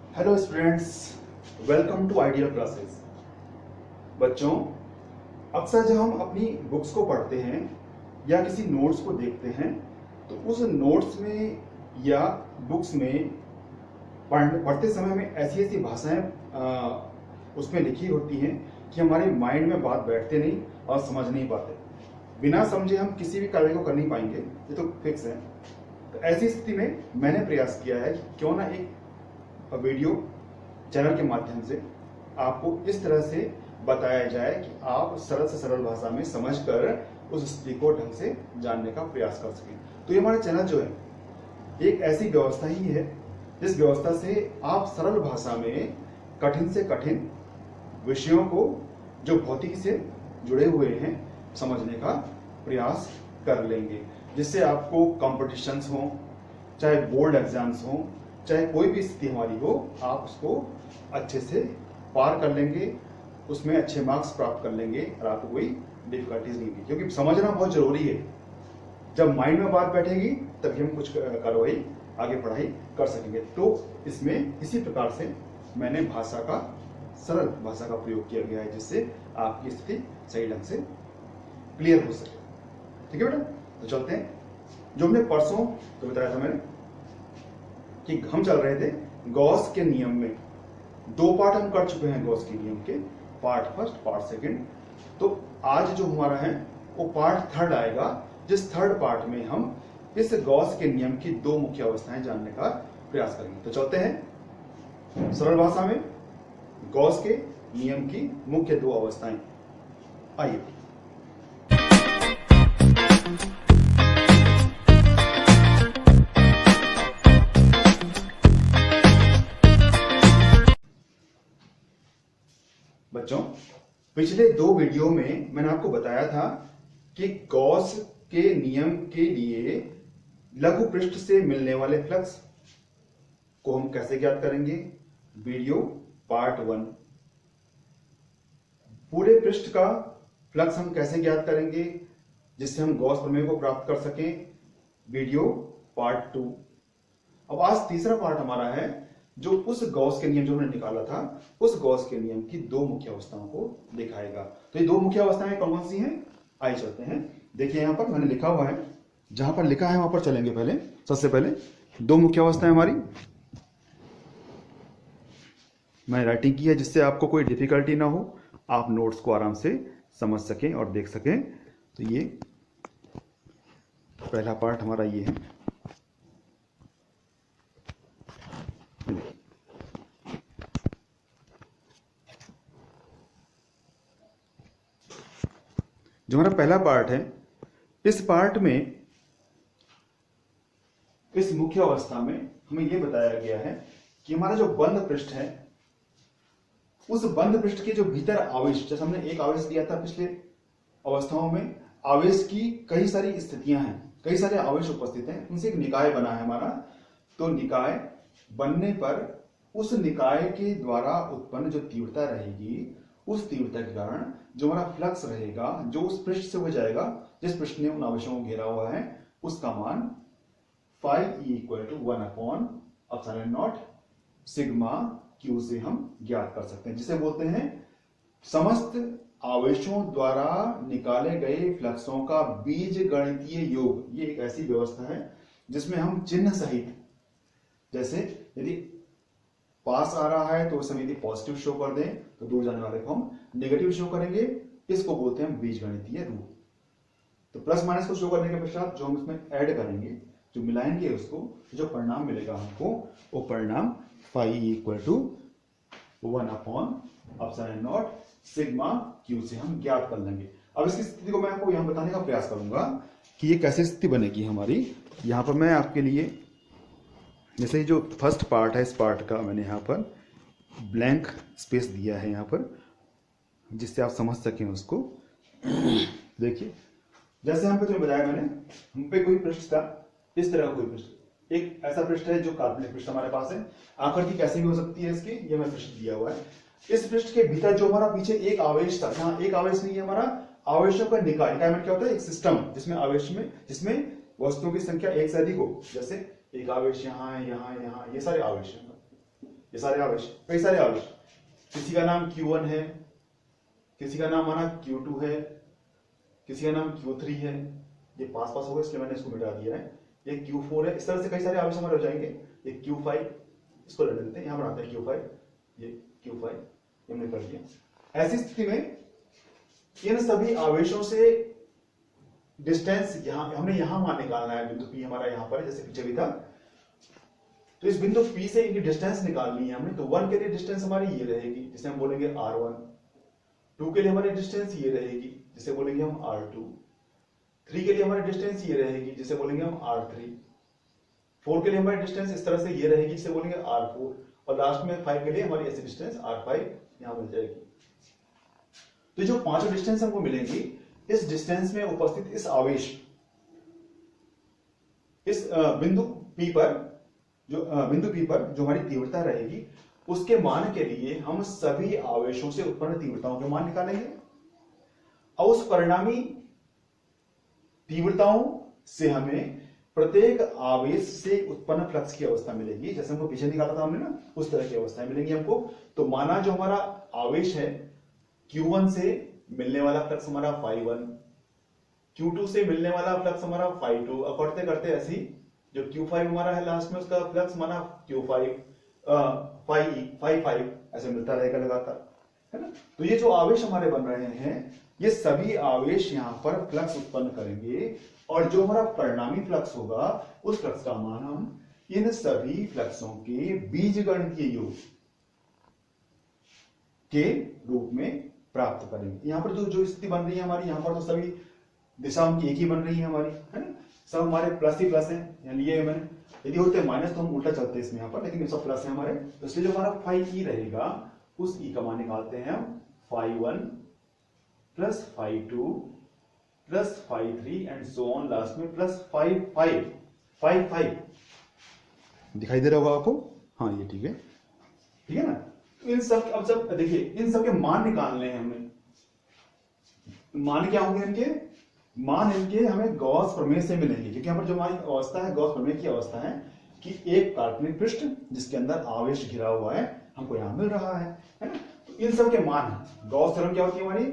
Hello students, welcome to ideal classes. बच्चों, अक्सर जब हम अपनी बुक्स को पढ़ते हैं या किसी नोट्स को देखते हैं तो उस नोट्स में या बुक्स में पढ़ते समय में ऐसी ऐसी भाषाएं उसमें लिखी होती हैं कि हमारे माइंड में बात बैठते नहीं और समझ नहीं पाते। बिना समझे हम किसी भी कार्य को कर नहीं पाएंगे, ये तो फिक्स है। तो ऐसी स्थिति में मैंने प्रयास किया है कि क्यों ना एक वीडियो चैनल के माध्यम से आपको इस तरह से बताया जाए कि आप सरल से सरल भाषा में समझकर उस स्थिति को ढंग से जानने का प्रयास कर सकें। तो ये हमारा चैनल जो है एक ऐसी व्यवस्था ही है जिस व्यवस्था से आप सरल भाषा में कठिन से कठिन विषयों को जो भौतिकी से जुड़े हुए हैं समझने का प्रयास कर लेंगे, जिससे आपको कॉम्पिटिशन्स हो, चाहे बोर्ड एग्जाम्स हो, चाहे कोई भी स्थिति हमारी हो, आप उसको अच्छे से पार कर लेंगे, उसमें अच्छे मार्क्स प्राप्त कर लेंगे और आपको कोई डिफिकल्टीज नहीं होगी। क्योंकि समझना बहुत जरूरी है। जब माइंड में बात बैठेगी तभी हम कुछ कार्रवाई आगे पढ़ाई कर सकेंगे। तो इसमें इसी प्रकार से मैंने सरल भाषा का प्रयोग किया गया है, जिससे आपकी स्थिति सही ढंग से क्लियर हो सके। ठीक है बेटा, तो चलते हैं। जो हमने परसों तो बताया था मैंने कि हम चल रहे थे गॉस के नियम में। दो पार्ट हम कर चुके हैं गॉस के नियम के, पार्ट फर्स्ट, पार्ट सेकंड। तो आज जो हमारा है वो पार्ट थर्ड आएगा, जिस थर्ड पार्ट में हम इस गॉस के नियम की दो मुख्य अवस्थाएं जानने का प्रयास करेंगे। तो चलते हैं सरल भाषा में गॉस के नियम की मुख्य दो अवस्थाएं। आइए। बच्चों, पिछले दो वीडियो में मैंने आपको बताया था कि गॉस के नियम के लिए लघु पृष्ठ से मिलने वाले फ्लक्स को हम कैसे ज्ञात करेंगे। Video part 1। पूरे पृष्ठ का फ्लक्स हम कैसे ज्ञात करेंगे जिससे हम गॉस प्रमेय को प्राप्त कर सकें। Video part 2। अब आज तीसरा पार्ट हमारा है जो उस गॉस के नियम जो हमने निकाला था, उस गॉस के नियम की दो मुख्य अवस्थाओं को दिखाएगा। तो ये दो मुख्य अवस्थाएं कौन कौन सी हैं, आइए चलते हैं। देखिए यहां पर मैंने लिखा हुआ है, जहां पर लिखा है वहां पर चलेंगे। पहले सबसे पहले दो मुख्य अवस्थाएं हमारी मैंने राइटिंग की है, जिससे आपको कोई डिफिकल्टी ना हो, आप नोट्स को आराम से समझ सकें और देख सकें। तो ये पहला पार्ट हमारा ये है। जो हमारा पहला पार्ट है, इस पार्ट में इस मुख्य अवस्था में हमें यह बताया गया है कि हमारा जो बंद पृष्ठ है, उस बंद पृष्ठ के जो भीतर आवेश, जैसे हमने एक आवेश दिया था पिछले अवस्थाओं में, आवेश की कई सारी स्थितियां हैं, कई सारे आवेश उपस्थित हैं, उनसे एक निकाय बना है हमारा। तो निकाय बनने पर उस निकाय के द्वारा उत्पन्न जो तीव्रता रहेगी, उस तीव्रता के कारण जो हमारा फ्लक्स रहेगा, जो उस पृष्ठ से हो जाएगा जिस पृष्ठ ने उन आवेशों को घेरा हुआ है, उसका मान phi E = 1/ε0 सिग्मा Q से हम ज्ञात कर सकते हैं, जिसे बोलते हैं समस्त आवेशों द्वारा निकाले गए फ्लक्सों का बीजगणितीय योग। ये एक ऐसी व्यवस्था है जिसमें हम चिन्ह सहित, जैसे यदि पास आ रहा है तो उस समय यदि पॉजिटिव शो कर दें तो दूर जाने वाले को हम नेगेटिव शो करेंगे। इसको बोलते हैं बीजगणितीय रूप। तो प्लस माइनस को शो करने के पश्चात जो हम इसमें ऐड करेंगे, जो मिलाएंगे, उसको जो परिणाम मिलेगा हमको, वो परिणाम phi E = 1/ε0 सिग्मा Q से हम ज्ञात कर लेंगे। अब इसकी स्थिति को मैं आपको यहां बताने का प्रयास करूंगा कि ये कैसे स्थिति बनेगी हमारी। यहां पर मैं आपके लिए, जैसे जो फर्स्ट पार्ट है, इस पार्ट का मैंने यहाँ पर ब्लैंक स्पेस दिया है यहाँ पर, जिससे आप समझ सकें उसको। देखिए, जैसे हम पे जो बताया मैंने, हम पे कोई पृष्ठ था, इस तरह का कोई पृष्ठ, एक ऐसा पृष्ठ है जो काल्पनिक पृष्ठ हमारे पास है। आकृति कैसी भी हो सकती है इसकी, ये मैं पृष्ठ दिया हुआ है। इस पृष्ठ के भीतर जो हमारा पीछे एक आवेश था, यहाँ एक आवेश नहीं है, हमारा आवेशों का निकाय। निकाय में क्या होता है, एक सिस्टम जिसमें वस्तुओं की संख्या एक से अधिक हो। जैसे एक आवेश यहाँ है, यहाँ, ये सारे आवेश हैं, ये ये सारे आवेश, कई सारे आवेश, किसी का नाम Q1 है, किसी का नाम माना Q2 है, किसी का नाम Q3 है, ये पास पास होगा इसलिए मैंने इसको मिटा दिया है, ये Q4 है। इस तरह से कई सारे आवेश हमारे हो जाएंगे। ये Q5, इसको लेने देते हैं, यहां बनाते हैं Q5, ये Q5 हमने कर दिया। ऐसी स्थिति में इन सभी आवेशों से डिस्टेंस यहां हमने यहां मान निकालना है, बिंदु P हमारा यहां पर जैसे पीछे भी था, तो इस बिंदु P से इनकी डिस्टेंस निकालनी है हमने। तो 1 के लिए डिस्टेंस हमारी ये रहेगी, जिसे हम बोलेंगे R1, 2 के लिए हमारी डिस्टेंस ये रहेगी, जिसे बोलेंगे हम R2, 3 के लिए हमारी डिस्टेंस ये रहेगी, जिसे बोलेंगे हम R3, 4 के लिए हमारी डिस्टेंस इस तरह से ये रहेगी, जिसे बोलेंगे R4, और लास्ट में 5 के लिए हमारी ऐसी डिस्टेंस R5 यहां मिल जाएगी। तो जो पांचों डिस्टेंस हमको मिलेंगी, इस डिस्टेंस में उपस्थित इस आवेश, इस बिंदु P पर जो हमारी तीव्रता रहेगी, उसके मान के लिए हम सभी आवेशों से उत्पन्न तीव्रताओं के मान निकालेंगे और उस परिणामी तीव्रताओं से हमें प्रत्येक आवेश से उत्पन्न फ्लक्स की अवस्था मिलेगी। जैसे हमको पीछे निकाला था हमने ना, उस तरह की अवस्थाएं मिलेंगी हमको। तो माना जो हमारा आवेश है Q1 से मिलने वाला फ्लक्स हमारा φ1, Q2 से मिलने वाला फ्लक्स हमारा φ2, और करते करते ऐसी जो Q5 हमारा है लास्ट में, उसका फ्लक्स माना Q5, φ5 ऐसे मिलता रहेगा लगातार, है ना। तो ये जो आवेश हमारे बन रहे हैं, ये सभी आवेश यहां पर फ्लक्स उत्पन्न करेंगे, और जो हमारा परिणामी फ्लक्स होगा, उस फ्लक्स का मान हम इन सभी फ्लक्सों के बीजगणितीय योग के रूप में प्राप्त करेंगे। यहां पर जो स्थिति बन रही है हमारी, यहां पर तो सभी दिशा उनकी एक ही बन रही है हमारी, है ना। सब हमारे प्लस ही प्लस है, यानी ये मैंने, यदि होते माइनस तो हम उल्टा चलते हैं इसमें यहां पर, लेकिन सब प्लस है हमारे। तो इसलिए जो हमारा φe रहेगा, उस E का मान निकालते हैं हम φ1 plus φ2 plus φ3 and so on, last में प्लस φ5 दिखाई दे रहा होगा आपको। हाँ ये ठीक है ना। तो इन सब, अब सब देखिए, इन सब के मान निकालने हैं हमें। मान क्या होंगे इनके? मान इनके हमें गॉस प्रमेय से मिलेंगे, क्योंकि यहाँ पर जो हमारी अवस्था है गॉस प्रमेय की अवस्था है कि एक काल्पनिक पृष्ठ जिसके अंदर आवेश घिरा हुआ है हमको यहां मिल रहा है ना। तो इन सब के मान, गॉस थ्योरम क्या होती है हमारी?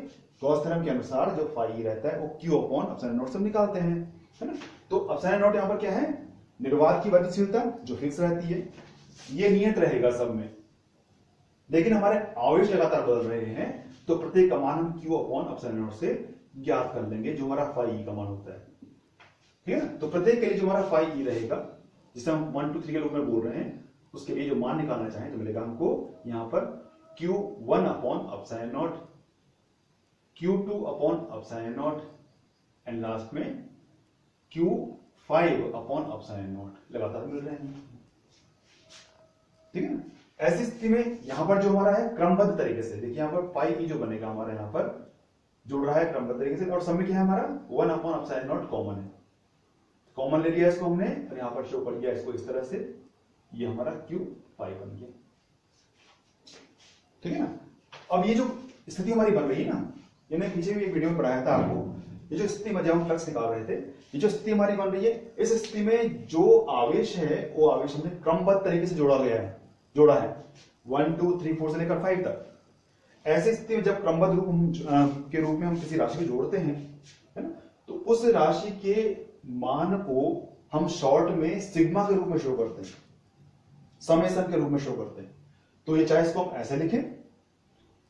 गॉस थ्योरम के अनुसार जो φe रहता है वो Q/ε0 से निकालते हैं, है ना। तो ε0 यहाँ पर क्या है? निर्वात की गतिशीलता जो फिक्स रहती है, ये नियत रहेगा सब में। लेकिन हमारे आवेश लगातार बदल रहे हैं, तो प्रत्येक का मान हम Q/ε0 से ज्ञात कर लेंगे, जो हमारा φe का मान होता है, ठीक है ना। तो प्रत्येक के लिए जो हमारा φe रहेगा, जिसे हम 1 2 3 के रूप में बोल रहे हैं, उसके लिए जो मान निकालना चाहें तो मिलेगा हमको यहां पर Q1/ε0, Q2/ε0 एंड लास्ट में Q5/ε0 लगातार मिल रहे हैं, ठीक है ना। ऐसी स्थिति में यहां पर जो हमारा है क्रमबद्ध तरीके से, देखिए यहां पर φe जो बनेगा हमारा यहां पर जुड़ रहा है क्रमबद्ध तरीके से, और सब में क्या है हमारा 1/ε0 कॉमन है, कॉमन ले लिया इसको हमने, और यहां पर शो कर दिया इसको इस तरह से, ये हमारा Q5 बन गया, ठीक है ना। अब ये जो स्थिति हमारी बन रही है ना, ये मैं पीछे भी एक वीडियो में पढ़ाया था आपको, ये जो स्थिति में जब हम फ्लक्स निकाल रहे थे, ये जो स्थिति हमारी बन रही है, इस स्थिति में जो आवेश है वो आवेश हमने क्रमबद्ध तरीके से जोड़ा है 1 2 3 4 से लेकर 5 तक। ऐसी स्थिति में जब क्रमबद्ध रूप के रूप में हम किसी राशि को जोड़ते हैं, है ना, तो उस राशि के मान को हम शॉर्ट में सिग्मा के रूप में शो करते हैं, समेशन के रूप में शो करते हैं। तो ये चाहे इसको हम ऐसे लिखें,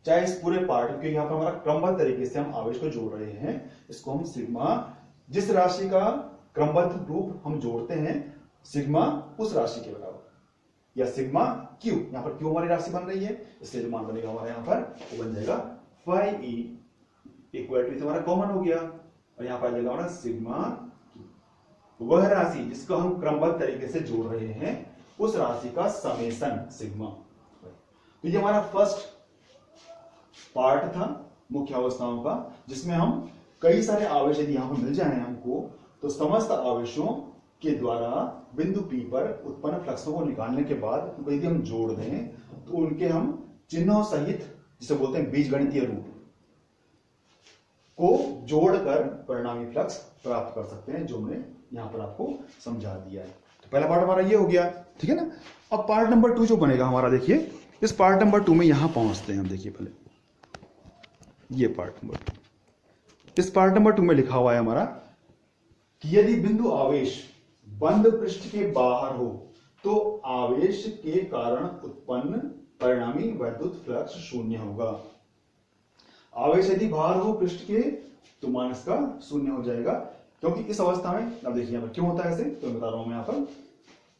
चाहे इस पूरे पार्ट, क्योंकि यहां पर हमारा क्रमबद्ध तरीके से हम आवेश को जोड़ रहे हैं, इसको हम सिग्मा, जिस राशि का क्रमबद्ध रूप हम जोड़ते हैं, सिग्मा उस राशि के बराबर, या सिग्मा Q, यहां पर Q हमारी राशि बन रही है, इसलिए जो मान बनेगा हमारे यहां पर वो बन जाएगा φe इक्वल टू, हमारा कॉमन हो गया, और यहां पर आ जाएगा हमारा सिग्मा Q, वह राशि जिसको हम क्रमबद्ध तरीके से जोड़ रहे हैं, उस राशि का समेशन सिग्मा। तो ये हमारा फर्स्ट पार्ट था मुख्य अवस्थाओं का, जिसमें हम कई सारे आवेश यदि यहां पर मिल जाए हमको, तो समस्त आवेशों के द्वारा बिंदु P पर उत्पन्न फ्लक्सों को निकालने के बाद यदि हम जोड़ दें, तो उनके हम चिन्हों सहित, जिसे बोलते हैं बीजगणितीय रूप, को जोड़कर परिणामी फ्लक्स प्राप्त कर सकते हैं, जो हमने यहां पर आपको समझा दिया है। पहला पार्ट हमारा ये हो गया, ठीक है ना। अब पार्ट नंबर 2 जो बनेगा हमारा, देखिए इस पार्ट नंबर 2 में यहां पहुंचते हैं हम। देखिए पहले ये पार्ट नंबर 2, इस पार्ट नंबर 2 में लिखा हुआ है हमारा कि यदि बिंदु आवेश बंद पृष्ठ के बाहर हो तो आवेश के कारण उत्पन्न परिणामी वैद्युत फ्लक्स शून्य होगा। आवेश यदि बाहर हो पृष्ठ के तो मान इसका शून्य हो जाएगा, क्योंकि इस अवस्था में, अब देखिए यहाँ पर क्यों होता है ऐसे, तो मैं बता रहा हूं मैं यहाँ पर,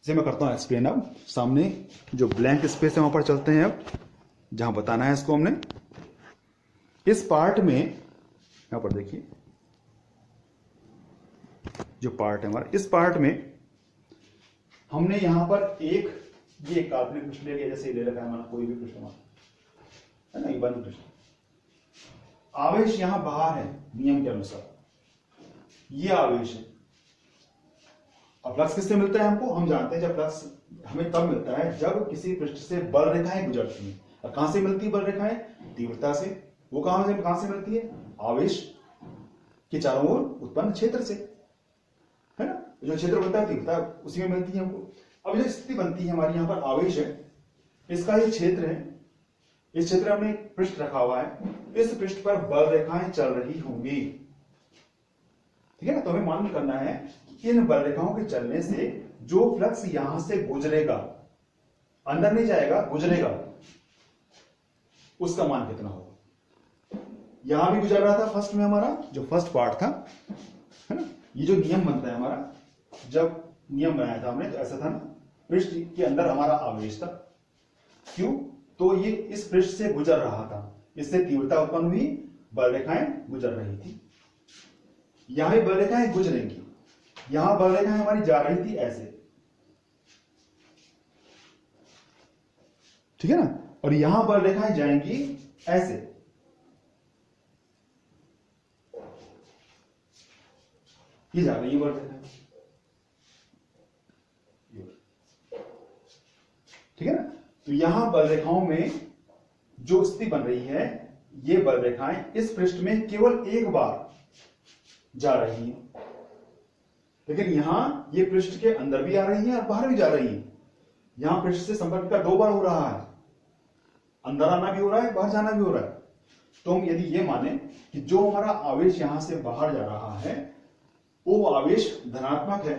इसे मैं करता हूं एक्सप्लेन। अब सामने जो ब्लैंक स्पेस है वहां पर चलते हैं, अब जहां बताना है इसको हमने। इस पार्ट में यहां पर देखिए जो पार्ट है हमारा, इस पार्ट में हमने यहां पर ये काल्पनिक पृष्ठ ले लिया, जैसे ले रखा है हमारा कोई भी पृष्ठ हमारा, है ना, ये बंद पृष्ठ। आवेश यहां बाहर है नियम के अनुसार, ये आवेश है। अब फ्लक्स किससे मिलता है हमको, हम जानते हैं जब फ्लक्स हमें तब मिलता है जब किसी पृष्ठ से बल रेखाएं गुजरती हैं। और कहां से मिलती है बल रेखाएं, तीव्रता से। वो कहां से मिलती है, आवेश के चारों ओर उत्पन्न क्षेत्र से, है ना। जो क्षेत्र बनता है तीव्रता उसी में मिलती है हमको। अब जो स्थिति बनती है हमारी, यहां पर आवेश है, इसका ये क्षेत्र है, इस क्षेत्र में हमने एक पृष्ठ रखा हुआ है, इस पृष्ठ पर बल रेखाएं चल रही होंगी, ठीक है ना। तो हमें मालूम करना है कि इन बल रेखाओं के चलने से जो फ्लक्स यहां से गुजरेगा, अंदर नहीं जाएगा, गुजरेगा, उसका मान कितना होगा। यहां भी गुजर रहा था फर्स्ट में हमारा, जो फर्स्ट पार्ट था, है ना। ये जो नियम बनता है हमारा, जब नियम बनाया था हमने तो ऐसा था ना, पृष्ठ के अंदर हमारा आवेश था, क्यों, तो ये इस पृष्ठ से गुजर रहा था, इससे तीव्रता उत्पन्न हुई, बल रेखाएं गुजर रही थी। यहां भी बल रेखाएं गुजरेंगी, यहां बल रेखाएं हमारी जा रही थी ऐसे, ठीक है ना, और यहां बल रेखाएं जाएंगी ऐसे, ये जा रही है बल रेखाएं, ठीक है ना। तो यहां बल रेखाओं में जो स्थिति बन रही है, ये बल रेखाएं इस पृष्ठ में केवल एक बार जा रही हैं, लेकिन यहां ये पृष्ठ के अंदर भी आ रही है और बाहर भी जा रही है। यहां पृष्ठ से संपर्क का 2 बार हो रहा है, अंदर आना भी हो रहा है, बाहर जाना भी हो रहा है। तो हम यदि ये माने कि जो हमारा आवेश यहां से बाहर जा रहा है वो आवेश धनात्मक है,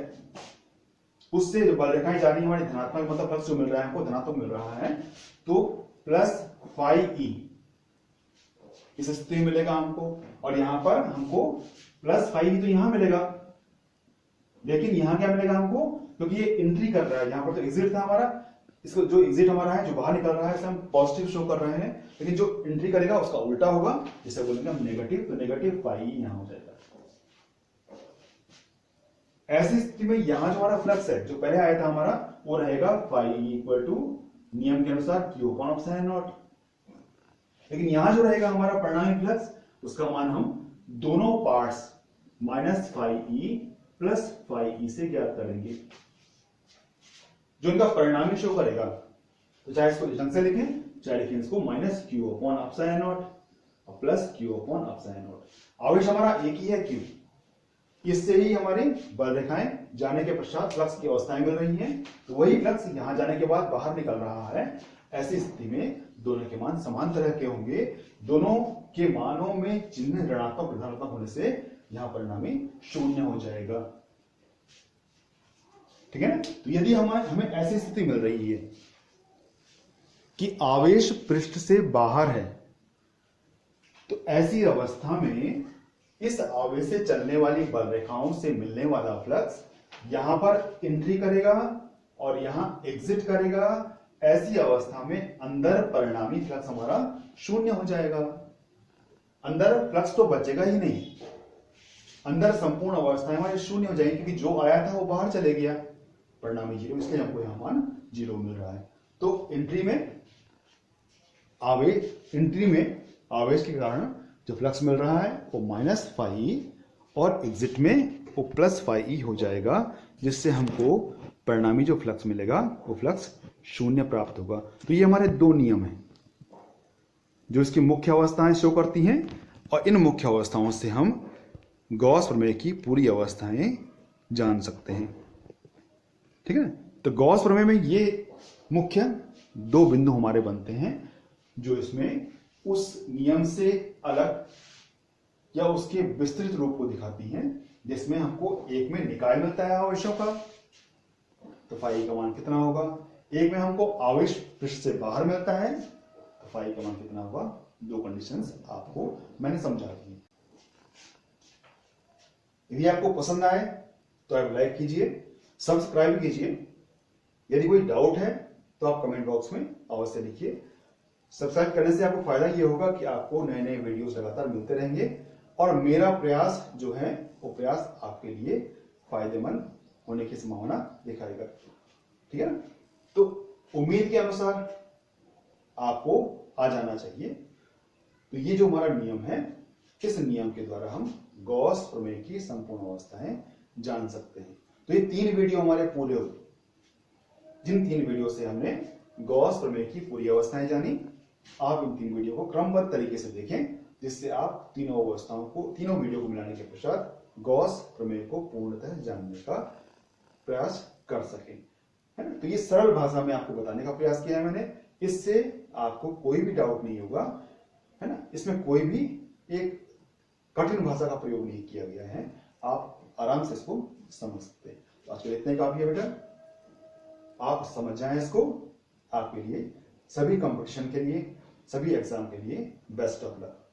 उससे जो बल रेखाएं जा रही है हमारी धनात्मक, मतलब फ्लक्स जो मिल रहा है हमको धनात्मक मिल रहा है, तो प्लस φe इस स्थिति में मिलेगा हमको, और यहां पर हमको प्लस φe तो यहां मिलेगा, लेकिन यहां क्या मिलेगा हमको, क्योंकि ये एंट्री कर रहा है, यहां पर तो एग्जिट था हमारा, इसको जो एग्जिट हमारा है, जो बाहर निकल रहा है, इसे हम पॉजिटिव शो कर रहे हैं, लेकिन जो एंट्री करेगा उसका उल्टा होगा, जिसे बोलेंगे हम नेगेटिव, तो नेगेटिव φe यहां हो जाएगा। ऐसी स्थिति में यहां जो हमारा फ्लक्स है, जो पहले आया था हमारा, वो रहेगा φe इक्वल टू नियम के अनुसार Q अपॉन एप्सिलॉन नॉट। लेकिन यहां जो रहेगा हमारा परिणामी फ्लक्स, उसका मान हम दोनों parts minus φe plus φe से ज्ञात करेंगे, जो इनका परिणामी शो करेगा। तो चाहे इसको इस ढंग से लिखें, चाहे लिखें इसको minus Q upon epsilon naught और plus Q upon epsilon naught. आवेश हमारा एक ही है Q, इससे ही हमारी बल रेखाएं जाने के पश्चात फ्लक्स की अवस्थाएं मिल रही हैं, तो वही फ्लक्स यहां जाने के बाद बाहर निकल रहा है। ऐसी स्थिति में दोनों के मान समान तरह के होंगे, दोनों के मानों में चिन्ह ऋणात्मक ऋणात्मक होने से यहां परिणामी शून्य हो जाएगा, ठीक है ना। तो यदि हमें ऐसी स्थिति मिल रही है कि आवेश पृष्ठ से बाहर है, तो ऐसी अवस्था में इस आवेश से चलने वाली बल रेखाओं से मिलने वाला फ्लक्स यहां पर एंट्री करेगा और यहां एग्जिट करेगा। ऐसी अवस्था में अंदर परिणामी फ्लक्स हमारा शून्य हो जाएगा, अंदर फ्लक्स तो बचेगा ही नहीं, अंदर संपूर्ण अवस्थाएं हमारी शून्य हो जाएगी, क्योंकि जो आया था वो बाहर चले गया, परिणामी 0, इसलिए हमको यहां मान 0 मिल रहा है। तो एंट्री में आवेश के कारण जो फ्लक्स मिल रहा है वो माइनस φe और एग्जिट में वो प्लस φe हो जाएगा, जिससे हमको परिणामी जो फ्लक्स मिलेगा वो फ्लक्स शून्य प्राप्त होगा। तो ये हमारे 2 नियम हैं जो इसकी मुख्य अवस्थाएं शो करती हैं, और इन मुख्य अवस्थाओं से हम गॉस प्रमेय की पूरी अवस्थाएं जान सकते हैं। ठीक है। तो गॉस प्रमेय में ये मुख्य दो बिंदु हमारे बनते हैं जो इसमें उस नियम से अलग या उसके विस्तृत रूप को दिखाती हैं, जिसमें हमको एक में निकाय मिलता है आवेशों का, तो फाई का मान कितना होगा, एक में हमको आवेश पृष्ठ से बाहर मिलता है तो फाई का मान कितना होगा। दो कंडीशंस आपको मैंने समझा दी। यदि आपको पसंद आए तो आप लाइक कीजिए, सब्सक्राइब कीजिए। यदि कोई डाउट है तो आप कमेंट बॉक्स में अवश्य लिखिए। सब्सक्राइब करने से आपको फायदा ये होगा कि आपको नए नए वीडियोस लगातार मिलते रहेंगे और मेरा प्रयास जो है वो प्रयास आपके लिए फायदेमंद होने की संभावना दिखाएगा। ठीक है ना। तो उम्मीद के अनुसार आपको आ जाना चाहिए। तो ये जो हमारा नियम है, इस नियम के द्वारा हम गॉस प्रमेय की संपूर्ण अवस्थाएं जान सकते हैं। तो ये 3 वीडियो हमारे पूरे हुए, जिन 3 वीडियो से हमने गॉस प्रमेय की पूरी अवस्थाएं जानी। आप इन 3 वीडियो को क्रमबद्ध तरीके से देखें, जिससे आप तीनों वीडियो को मिलाने के पश्चात गॉस प्रमेय को पूर्णतः जानने का प्रयास कर सकें, है ना। तो ये सरल भाषा में आपको बताने का प्रयास किया है मैंने, इससे आपको कोई भी डाउट नहीं होगा, है ना। इसमें कोई भी एक कठिन भाषा का प्रयोग नहीं किया गया है, आप आराम से इसको समझ सकते हैं। तो आज के लिए इतना ही काफी है बेटा, आप समझ जाएं इसको। आपके लिए सभी कंपटीशन के लिए, सभी एग्जाम के लिए बेस्ट ऑफ लक।